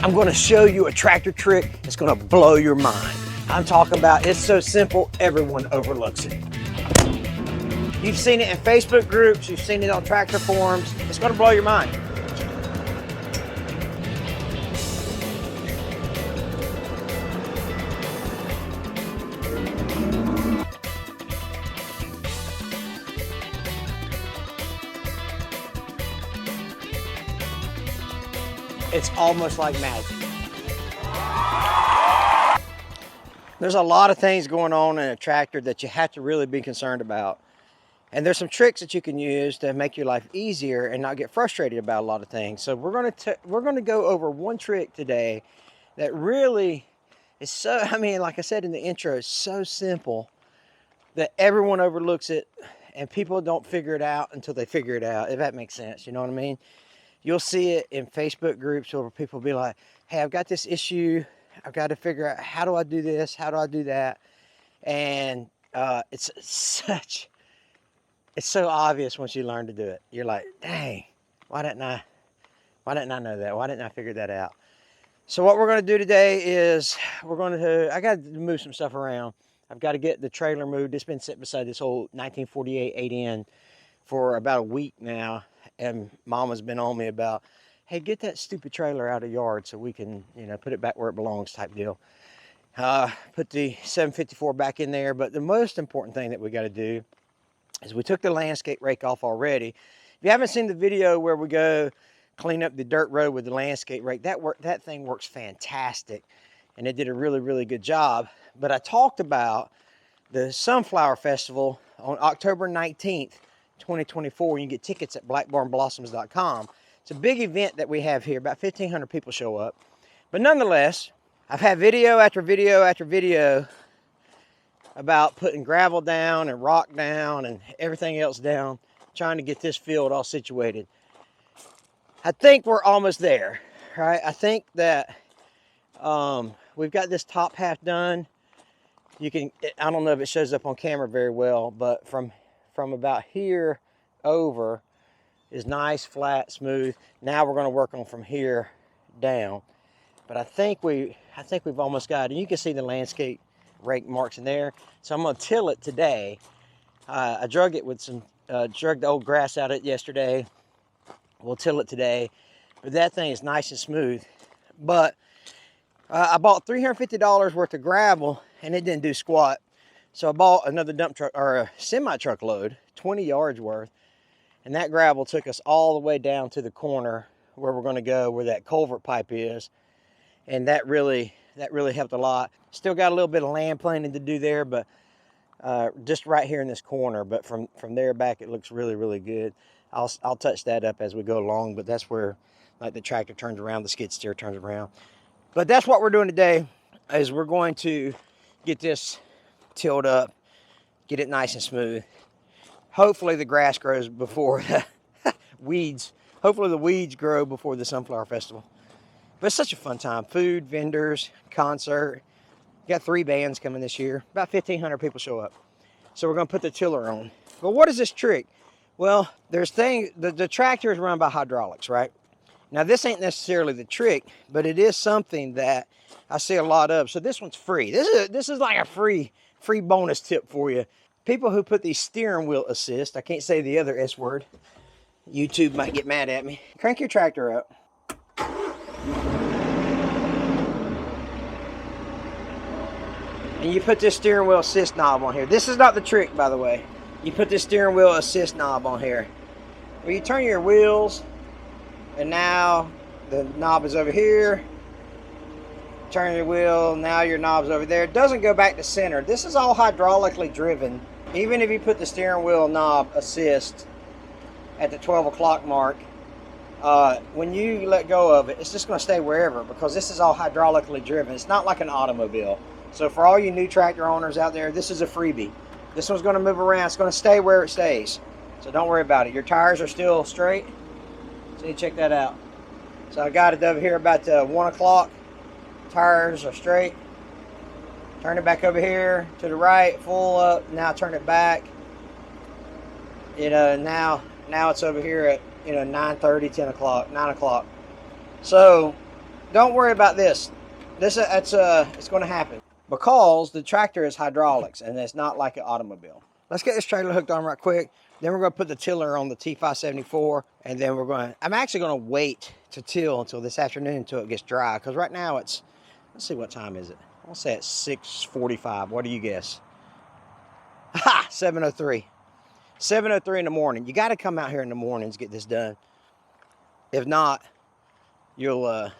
I'm gonna show you a tractor trick that's gonna blow your mind. I'm talking about, it's so simple, everyone overlooks it. You've seen it in Facebook groups, you've seen it on tractor forums. It's gonna blow your mind. It's almost like magic. There's a lot of things going on in a tractor that you have to really be concerned about. And there's some tricks that you can use to make your life easier and not get frustrated about a lot of things. So we're gonna go over one trick today that really is so, I mean, like I said in the intro, it's so simple that everyone overlooks it and people don't figure it out until they figure it out, if that makes sense, you know what I mean? You'll see it in Facebook groups where people be like, hey, I've got this issue. I've got to figure out, how do I do this? How do I do that? And it's so obvious once you learn to do it. You're like, dang, why didn't I know that? Why didn't I figure that out? So what we're going to do today is I got to move some stuff around. I've got to get the trailer moved. It's been sitting beside this old 1948 8N for about a week now. And Mama's been on me about, hey, get that stupid trailer out of the yard so we can, you know, put it back where it belongs type deal. Put the 754 back in there. But the most important thing that we got to do is we took the landscape rake off already. If you haven't seen the video where we go clean up the dirt road with the landscape rake, that thing works fantastic. And it did a really, really good job. But I talked about the Sunflower Festival on October 19th. 2024. You can get tickets at blackbarnblossoms.com. It's a big event that we have here. About 1,500 people show up. But nonetheless, I've had video after video after video about putting gravel down and rock down and everything else down, trying to get this field all situated. I think we're almost there, right? I think that we've got this top half done. You can, I don't know if it shows up on camera very well, but from about here over is nice, flat, smooth. Now we're going to work on from here down. But I think we've almost got it. And you can see the landscape rake marks in there. So I'm going to till it today. I drug it with some, drug the old grass out of it yesterday. We'll till it today. But that thing is nice and smooth. But I bought $350 worth of gravel and it didn't do squat. So I bought another dump truck, or a semi-truck load, 20 yards worth. And that gravel took us all the way down to the corner where we're going to go, where that culvert pipe is. And that really helped a lot. Still got a little bit of land planting to do there, but just right here in this corner. But from there back, it looks really, really good. I'll touch that up as we go along, but that's where like the tractor turns around, the skid steer turns around. But that's what we're doing today, is we're going to get this tilled up, get it nice and smooth. Hopefully the grass grows before the weeds. Hopefully the weeds grow before the Sunflower Festival. But it's such a fun time. Food, vendors, concert. Got 3 bands coming this year. About 1,500 people show up. So we're going to put the tiller on. But what is this trick? Well, the tractor is run by hydraulics, right? Now this ain't necessarily the trick, but it is something that I see a lot of. So this one's free. This is like a free bonus tip for you. People who put these steering wheel assist, I can't say the other S word. YouTube might get mad at me. Crank your tractor up. And you put this steering wheel assist knob on here. This is not the trick, by the way. You put this steering wheel assist knob on here. Where you turn your wheels, and now the knob is over here. Turn your wheel, now your knob's over there. It doesn't go back to center. This is all hydraulically driven. Even if you put the steering wheel knob assist at the 12 o'clock mark, when you let go of it, it's just going to stay wherever, because this is all hydraulically driven. It's not like an automobile. So for all you new tractor owners out there, this is a freebie. This one's going to move around. It's going to stay where it stays. So don't worry about it. Your tires are still straight. So you check that out. So I got it over here about 1 o'clock. Tires are straight. Turn it back over here to the right, full up. Now turn it back. You know, now it's over here at 9:30, 10 o'clock, 9 o'clock. So don't worry about this. It's going to happen because the tractor is hydraulics and it's not like an automobile. Let's get this trailer hooked on right quick. Then we're going to put the tiller on the T574, and then I'm actually going to wait to till until this afternoon until it gets dry, because right now let's see, what time is it? I'll say it's 6:45. What do you guess? Ha! 7:03. 7:03 in the morning. You got to come out here in the mornings to get this done. If not, you'll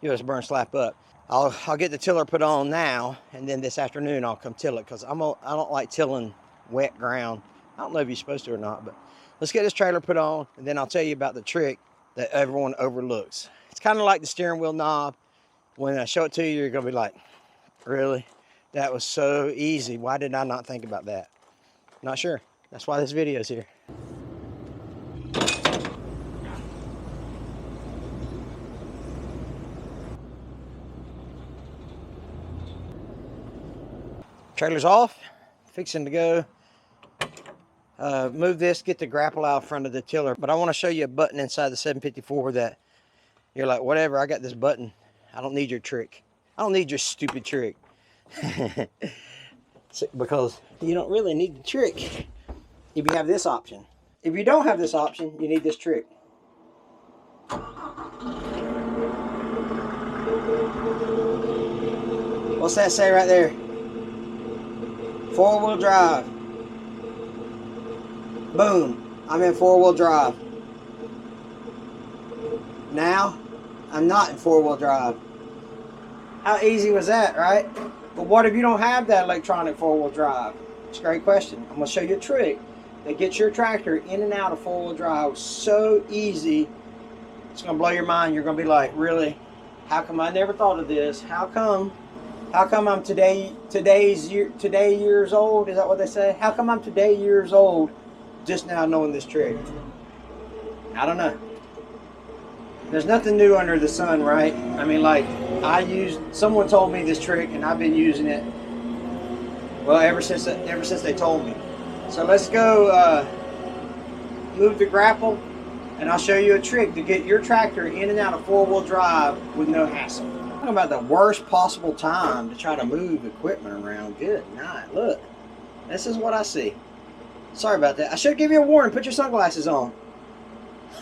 just burn slap up. I'll get the tiller put on now, and then this afternoon I'll come till it, because I don't like tilling wet ground. I don't know if you're supposed to or not, but let's get this trailer put on, and then I'll tell you about the trick that everyone overlooks. It's kind of like the steering wheel knob. When I show it to you, you're going to be like, really? That was so easy. Why did I not think about that? Not sure. That's why this video is here. Trailer's off, fixing to go. Move this, get the grapple out in front of the tiller. But I want to show you a button inside the 754 that you're like, whatever, I got this button. I don't need your trick. I don't need your stupid trick. Because you don't really need the trick if you have this option. If you don't have this option, you need this trick. What's that say right there? 4-wheel drive. Boom, I'm in 4-wheel drive. Now, I'm not in 4-wheel drive. How easy was that, right? But what if you don't have that electronic 4-wheel drive? It's a great question. I'm going to show you a trick that gets your tractor in and out of 4-wheel drive so easy. It's going to blow your mind. You're going to be like, really? How come I never thought of this? How come I'm today years old? Is that what they say? How come I'm today years old just now knowing this trick? I don't know. There's nothing new under the sun, right? I mean, like, someone told me this trick and I've been using it, well, ever since they told me. So let's go move the grapple, and I'll show you a trick to get your tractor in and out of 4-wheel drive with no hassle. Talking about the worst possible time to try to move equipment around. Good night. Look, this is what I see. Sorry about that. I should give you a warning. Put your sunglasses on.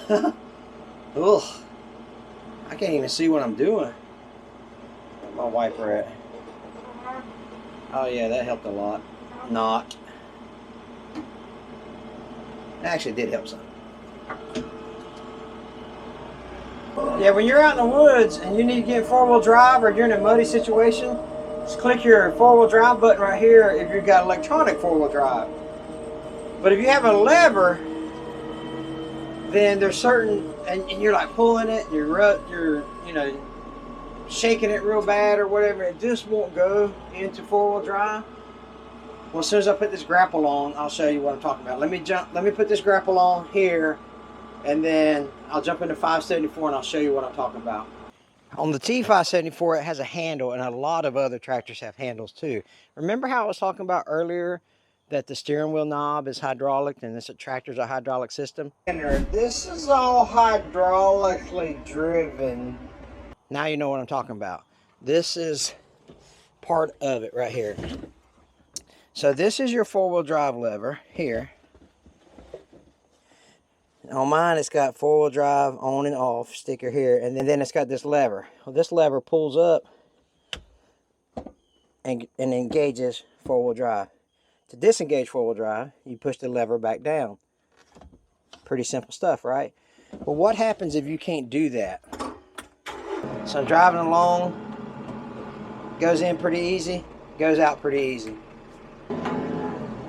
Ugh. I can't even see what I'm doing. Where's my wiper at? Oh yeah, that helped a lot. Not. It actually did help some. Yeah, when you're out in the woods and you need to get 4-wheel drive, or you're in a muddy situation, just click your 4-wheel drive button right here if you've got electronic 4-wheel drive. But if you have a lever, then there's certain, and you're like pulling it, and you're shaking it real bad or whatever, it just won't go into 4-wheel drive. Well, as soon as I put this grapple on, I'll show you what I'm talking about. Let me put this grapple on here, and then I'll jump into 574 and I'll show you what I'm talking about. On the T574, it has a handle, and a lot of other tractors have handles too. Remember how I was talking about earlier that the steering wheel knob is hydraulic and this tractor's a hydraulic system? This is all hydraulically driven. Now you know what I'm talking about. This is part of it right here. So this is your 4-wheel drive lever here. On mine, it's got 4-wheel drive on and off sticker here, and then it's got this lever. Well, this lever pulls up and engages 4-wheel drive. To disengage 4-wheel drive, you push the lever back down. Pretty simple stuff, right? But what happens if you can't do that? So I'm driving along, goes in pretty easy, goes out pretty easy.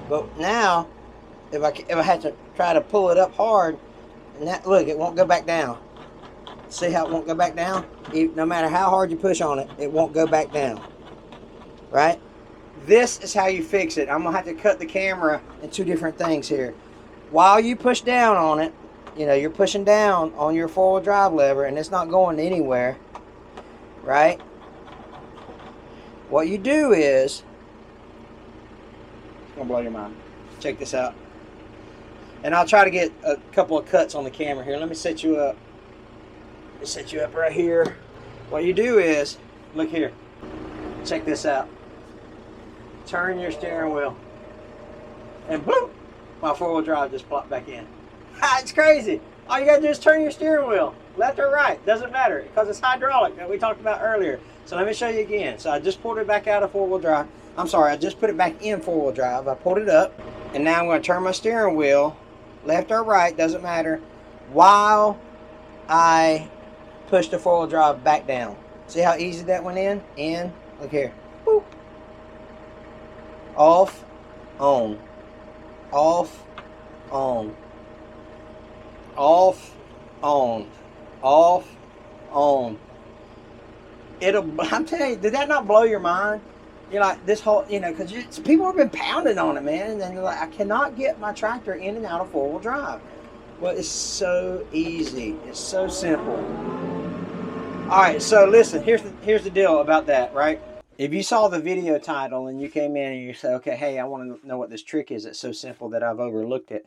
But now, if I had to try to pull it up hard, and look, it won't go back down. See how it won't go back down? No matter how hard you push on it, it won't go back down. Right? This is how you fix it. I'm going to have to cut the camera in two different things here. While you push down on it, you're pushing down on your 4-wheel drive lever and it's not going anywhere. Right? What you do is, it's going to blow your mind. Check this out. And I'll try to get a couple of cuts on the camera here. Let me set you up. Let me set you up right here. What you do is, look here, check this out. Turn your steering wheel, and bloop, my four-wheel drive just plopped back in. It's crazy. All you gotta do is turn your steering wheel, left or right, doesn't matter, because it's hydraulic that we talked about earlier. So let me show you again. So I just pulled it back out of four-wheel drive. I'm sorry, I just put it back in four-wheel drive. I pulled it up, and now I'm gonna turn my steering wheel, left or right, doesn't matter, while I push the four-wheel drive back down. See how easy that went in? In, look here, boop. Off, on, off, on, off, on, off, on. I'm telling you, did that not blow your mind? You're like, this whole, you know, because people have been pounding on it, man, and then they're like, I cannot get my tractor in and out of four-wheel drive. Well, it's so easy. It's so simple. All right, so listen, here's the deal about that, right? If you saw the video title and you came in and you said, okay, hey, I want to know what this trick is, it's so simple that I've overlooked it,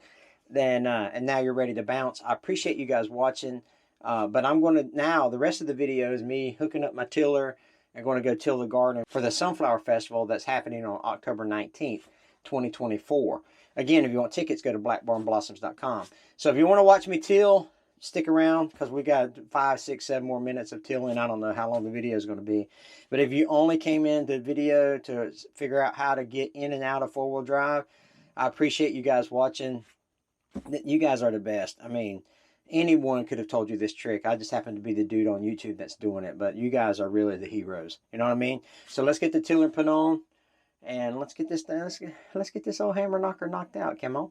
then and now you're ready to bounce. I appreciate you guys watching, but I'm going to now, the rest of the video is me hooking up my tiller and going to go till the garden for the Sunflower Festival that's happening on October 19th, 2024. Again, if you want tickets, go to blackbarnblossoms.com. So if you want to watch me till, stick around, because we got 5, 6, 7 more minutes of tilling. I don't know how long the video is going to be. But if you only came in the video to figure out how to get in and out of four-wheel drive, I appreciate you guys watching. You guys are the best. I mean, anyone could have told you this trick. I just happen to be the dude on YouTube that's doing it. But you guys are really the heroes. You know what I mean? So let's get the tiller put on. And let's get this done. Let's get this old hammer knocker knocked out. Come on.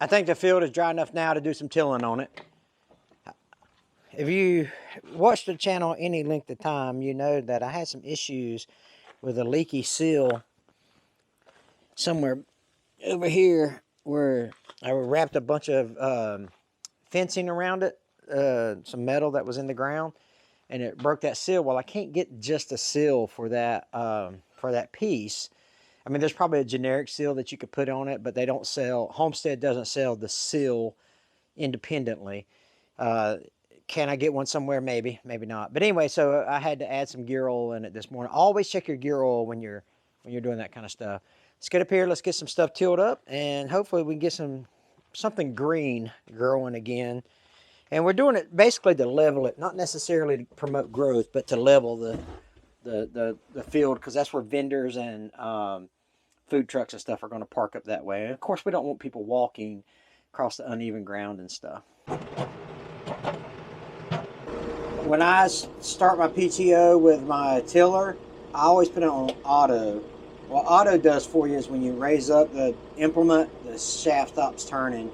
I think the field is dry enough now to do some tilling on it. If you watched the channel any length of time, you know that I had some issues with a leaky seal somewhere over here where I wrapped a bunch of fencing around it, some metal that was in the ground, and it broke that seal. Well, I can't get just a seal for that piece. I mean, there's probably a generic seal that you could put on it, but they don't sell, Homestead doesn't sell the seal independently. Can I get one somewhere? Maybe, maybe not. But anyway, so I had to add some gear oil in it this morning. Always check your gear oil when you're doing that kind of stuff. Let's get up here, let's get some stuff tilled up, and hopefully we can get something green growing again. And we're doing it basically to level it, not necessarily to promote growth, but to level the field, because that's where vendors and food trucks and stuff are going to park up that way. And of course, we don't want people walking across the uneven ground and stuff. When I start my PTO with my tiller, I always put it on auto. What auto does for you is when you raise up the implement, the shaft stops turning.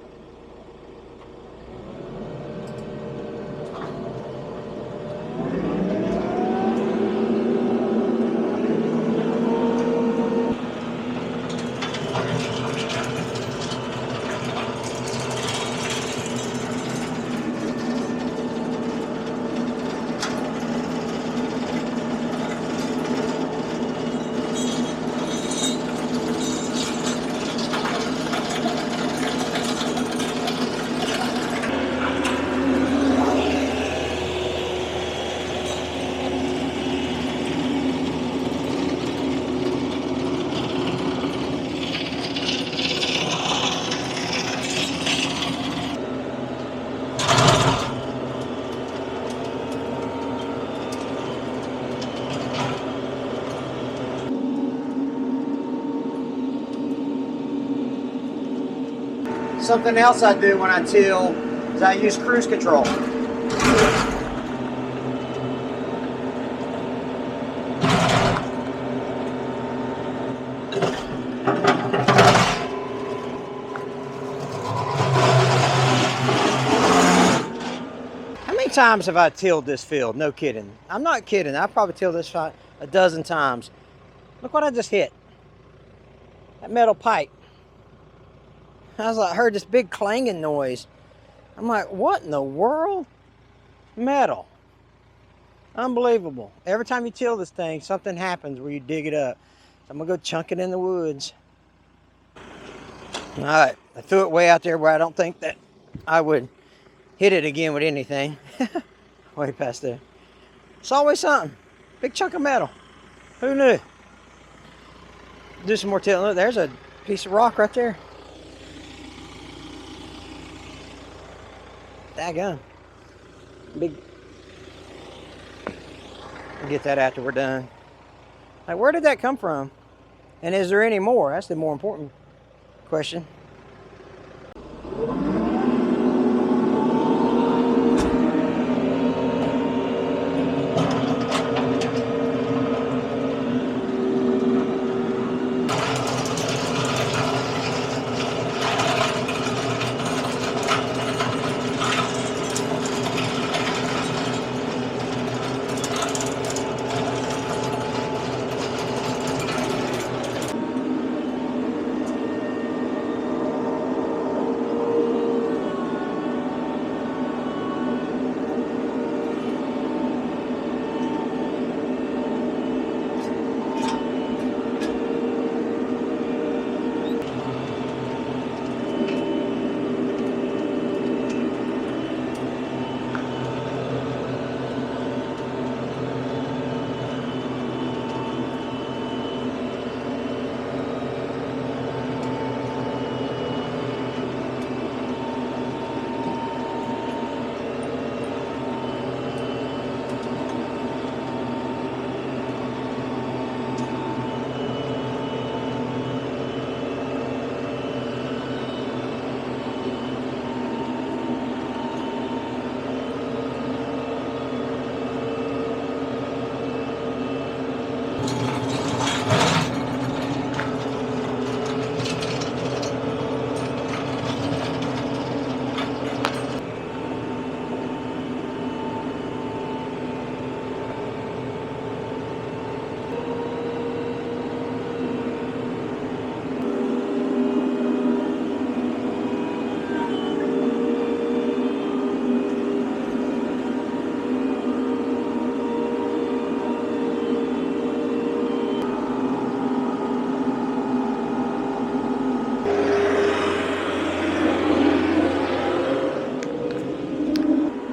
Something else I do when I till is I use cruise control. How many times have I tilled this field? No kidding. I'm not kidding. I probably tilled this a dozen times. Look what I just hit. That metal pipe. I heard this big clanging noise. I'm like, what in the world? Metal. Unbelievable. Every time you till this thing, something happens where you dig it up. So I'm gonna go chunk it in the woods. All right, I threw it way out there where I don't think that I would hit it again with anything. Way past there. It's always something. Big chunk of metal. Who knew? Do some more tilling. Look, there's a piece of rock right there. Daggone. Big. We'll get that after we're done. Like, where did that come from? And is there any more? That's the more important question.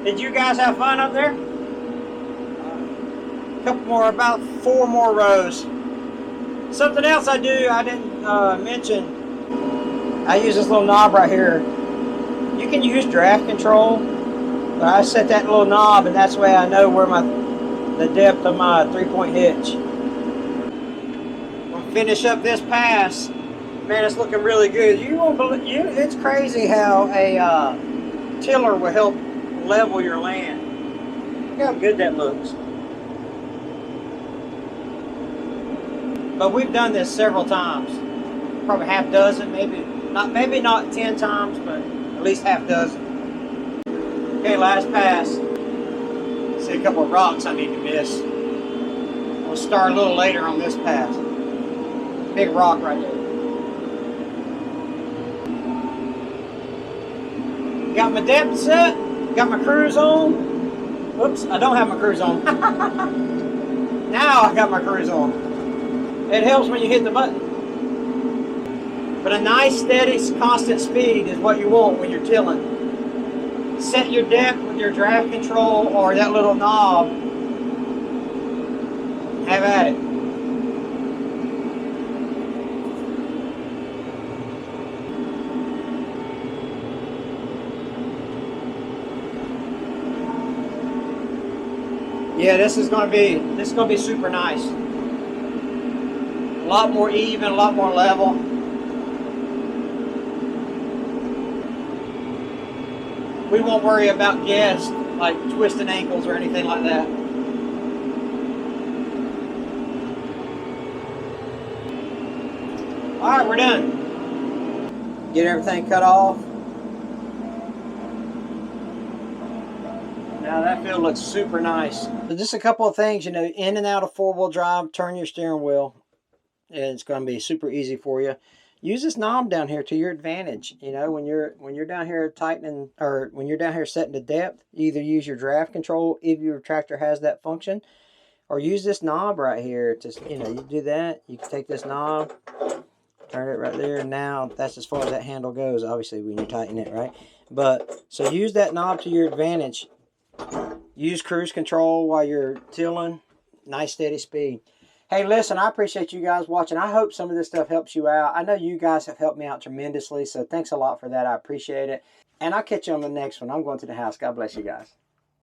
Did you guys have fun up there? A couple more, about 4 more rows. Something else I do, I didn't mention, I use this little knob right here. You can use draft control, but I set that little knob and that's the way I know where the depth of my 3-point hitch. We'll finish up this pass. Man, it's looking really good. You won't believe, it's crazy how a tiller will help level your land. Look how good that looks. But we've done this several times. Probably half dozen, maybe not 10 times, but at least half dozen. Okay, last pass. See a couple of rocks I need to miss. We'll start a little later on this pass. Big rock right there. Got my depth set. Got my cruise on. Oops, I don't have my cruise on. Now I got my cruise on. It helps when you hit the button. But a nice, steady, constant speed is what you want when you're tilling. Set your depth with your draft control or that little knob. Have at it. Yeah, this is gonna be super nice. A lot more even, a lot more level. We won't worry about guests like twisting ankles or anything like that. All right, we're done. Get everything cut off. Now that field looks super nice. So just a couple of things, you know, in and out of 4-wheel drive, turn your steering wheel. And it's going to be super easy for you. use this knob down here to your advantage. You know, when you're down here tightening, or when you're down here setting the depth, you either use your draft control if your tractor has that function, or use this knob right here to, you know, you do that. You can take this knob, turn it right there. Now that's as far as that handle goes, obviously, when you tighten it, right? But so use that knob to your advantage. Use cruise control while you're tilling. Nice steady speed. Hey, listen, I appreciate you guys watching. I hope some of this stuff helps you out. I know you guys have helped me out tremendously, so thanks a lot for that. I appreciate it. And I'll catch you on the next one. I'm going to the house. God bless you guys.